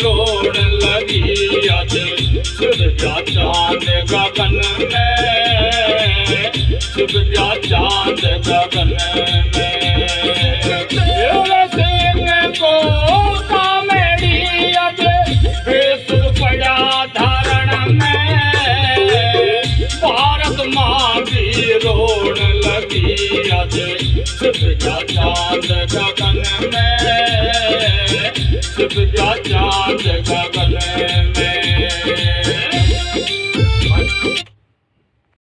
Road लगी आज सूरजा चांद गगन में, सूरजा चांद गगन में। देव सिंह को कामेड़ी आज बेसुर पड़ा धारण में, भारत माँ की रोड लगी आज सूरजा चांद गगन में, सूरजा चांद गगन